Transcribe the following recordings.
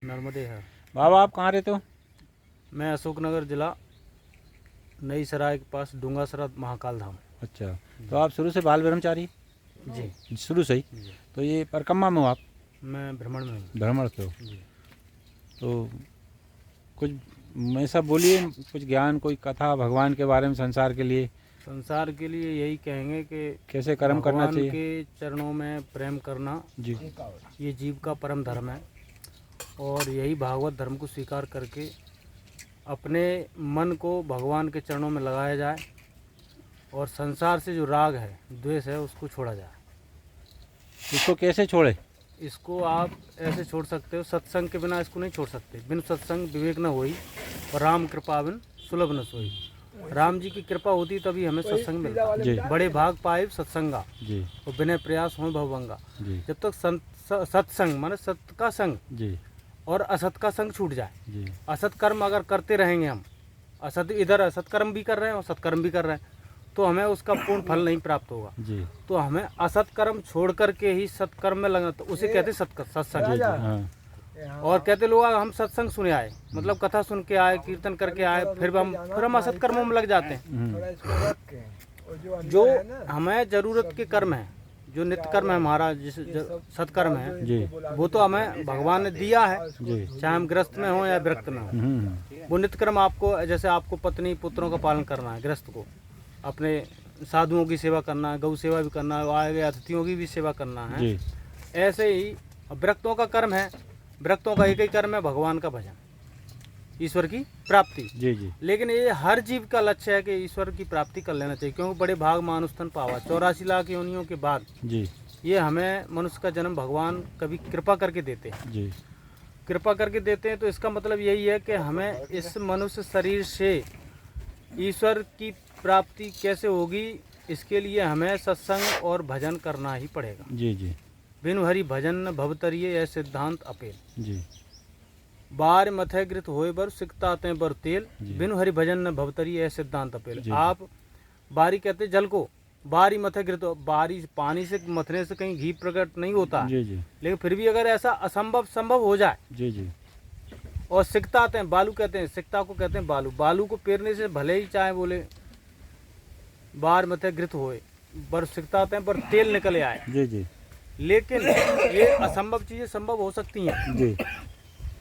नर्मदे है। बाबा आप कहाँ रहते हो? मैं अशोकनगर जिला नई सराय के पास डूंगासरा महाकाल धाम। अच्छा, तो आप शुरू से बाल ब्रह्मचारी? जी शुरू से ही? जी। तो ये परिक्रमा में हो आप? मैं भ्रमण में हूँ। भ्रमण पे हो? जी। तो कुछ ऐसा बोलिए, कुछ ज्ञान, कोई कथा भगवान के बारे में संसार के लिए संसार के लिए यही कहेंगे कि कैसे कर्म करना भगवान चाहिए? के चरणों में प्रेम करना जी ये जीव का परम धर्म है, और यही भागवत धर्म को स्वीकार करके अपने मन को भगवान के चरणों में लगाया जाए, और संसार से जो राग है, द्वेष है, उसको छोड़ा जाए। इसको कैसे छोड़े? इसको आप ऐसे छोड़ सकते हो, सत्संग के बिना इसको नहीं छोड़ सकते। बिन सत्संग विवेक न होई, और राम कृपा बिन सुलभ न सोई। राम जी की कृपा होती तभी हमें सत्संग मिलता। जी बड़े भाग पाए सत्संगा, जी और बिना प्रयास हो भवभंगा। जी जब तक सत्संग माने सत्य का संग जी और असत का संग छूट जाए, जी असत कर्म अगर करते रहेंगे हम, असत इधर असत कर्म भी कर रहे हैं और सत्कर्म भी कर रहे हैं, तो हमें उसका पूर्ण फल नहीं प्राप्त होगा। जी तो हमें असत कर्म छोड़ करके ही सत्कर्म में लगना, तो उसे कहते सत्संग। जी हाँ और कहते लोग हम सत्संग सुने आए, मतलब कथा सुन के आए, कीर्तन करके आए, फिर हम असत कर्मों में लग जाते हैं। जो हमें जरूरत के कर्म है, जो नित्य कर्म है हमारा, जिस सत्कर्म है, जी वो तो हमें भगवान ने दिया है, जी चाहे हम गृहस्थ में हो या विरक्त में हो। वो नित्य कर्म आपको, जैसे आपको पत्नी पुत्रों का पालन करना है, गृहस्थ को अपने साधुओं की सेवा करना है, गौ सेवा भी करना है, आए गए अतिथियों की भी सेवा करना है। जी ऐसे ही विरक्तों का कर्म है, विरक्तों का एक ही कर्म है, भगवान का भजन, ईश्वर की प्राप्ति। जी जी लेकिन ये हर जीव का लक्ष्य है कि ईश्वर की प्राप्ति कर लेना चाहिए, क्योंकि बड़े भाग मानुष तन पावा। 84 लाख योनियों के बाद जी ये हमें मनुष्य का जन्म भगवान कभी कृपा करके देते हैं। जी कृपा करके देते हैं, तो इसका मतलब यही है कि हमें इस मनुष्य शरीर से ईश्वर की प्राप्ति कैसे होगी, इसके लिए हमें सत्संग और भजन करना ही पड़ेगा। जी जी बिनु हरि भजन न भवतरिये, यह सिद्धांत अपेल। जी बार मथे घृत होए बर सिकता ते बर तेल, जी। बिनु हरि भजन न भवतरिये, यह सिद्धांत अपेल। जी। आप बारी कहते जल को, बारी मथे घृत, बारी पानी से मथने से कहीं घी प्रकट नहीं होता, जी जी लेकिन फिर भी अगर ऐसा असंभव संभव हो जाए, जी जी और सिकता आते हैं, बालू कहते हैं, सिकता को कहते हैं बालू। बालू को पेरने से भले ही चाहे बोले बार मथे घृत होए बर सिकता आते हैं पर तेल निकले आए, जी जी लेकिन ये असंभव चीजें संभव हो सकती हैं। जी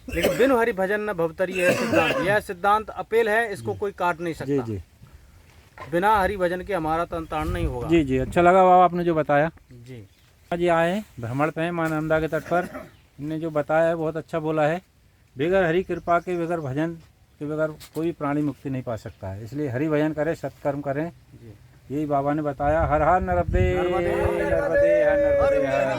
लेकिन बिनु हरि भजन न भवतरी, यह सिद्धांत, यह सिद्धांत अपेल है, इसको कोई काट नहीं जी सकता। जी बिना हरि भजन के हमारा तन नहीं होगा। जी जी अच्छा लगा बाबा आपने जो बताया। जी आज ये आए हैं, भ्रमण पे हैं माँ नर्मदा के तट पर। इनने जो बताया है बहुत अच्छा बोला है। बगैर हरि कृपा के, बगैर भजन के, बगैर कोई प्राणी मुक्ति नहीं पा सकता है। इसलिए हरि भजन करें, सत्कर्म करें, जी। यही बाबा ने बताया। हर हर नर्मदे, नर्मदे, नर्मदे हर नर्मदे हर।